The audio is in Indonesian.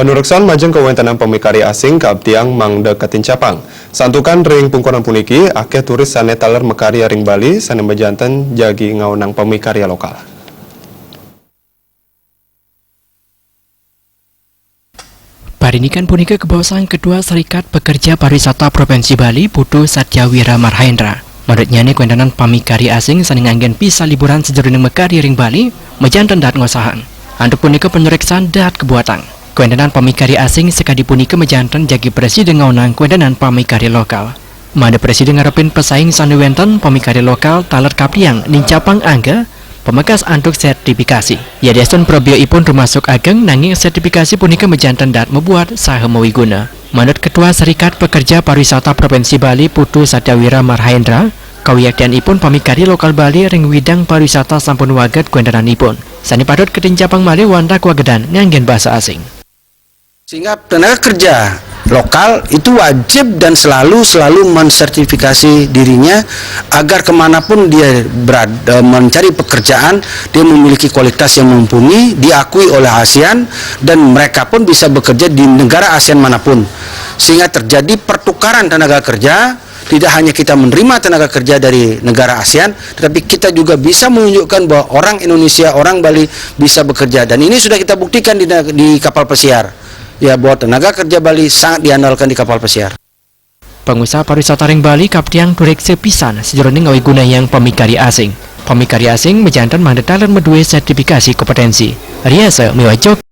Penuruksan majeng kewentangan pemikari asing ke abdiang mangda ketincapang. Santukan ring pungkuran puniki, akeh turis sane taler mekari ring Bali, sane bejantan jagi ngaunang pemikari lokal. Parinikan punika kebawasan Ketua Serikat Pekerja Pariwisata Provinsi Bali, Putu Satyawira Marhendra. Menurutnya nih kewentangan pemikari asing sane nganggen pisah liburan sejroning mekari ring Bali, mejantan dat ngosahan. Untuk punika penyereksaan dat kebuatan. Kewentangan pemikari asing sekadi punika mejantan jagi presiden ngaunang kewentangan pemikari lokal. Mada presiden ngarepin pesaing sane wenten pemikari lokal taler kapriang nincapang angga pemekas antuk sertifikasi. Yayasan probio ipun termasuk ageng nanging sertifikasi punika mejantan dat membuat saha mawiguna. Menurut Ketua Serikat Pekerja Pariwisata Provinsi Bali Putu Satyawira Marhendra, kawiyaktian ipun pemikari lokal Bali ring widang pariwisata sampun waget kewentangan ipun. Sani padot ketincapang malih wanda kuagedan nganggen bahasa asing. Sehingga tenaga kerja lokal itu wajib dan selalu mensertifikasi dirinya agar kemanapun dia berada mencari pekerjaan, dia memiliki kualitas yang mumpuni, diakui oleh ASEAN, dan mereka pun bisa bekerja di negara ASEAN manapun. Sehingga terjadi pertukaran tenaga kerja, tidak hanya kita menerima tenaga kerja dari negara ASEAN, tetapi kita juga bisa menunjukkan bahwa orang Indonesia, orang Bali bisa bekerja. Dan ini sudah kita buktikan di kapal pesiar. Ya, bahwa tenaga kerja Bali sangat diandalkan di kapal pesiar. Pengusaha pariwisata ring Bali kaptiang turek sepisan sejroning ngawi guna yang pemikari asing. Pemikari asing mejantan mandetalan medue sertifikasi kompetensi. Riasa mewajok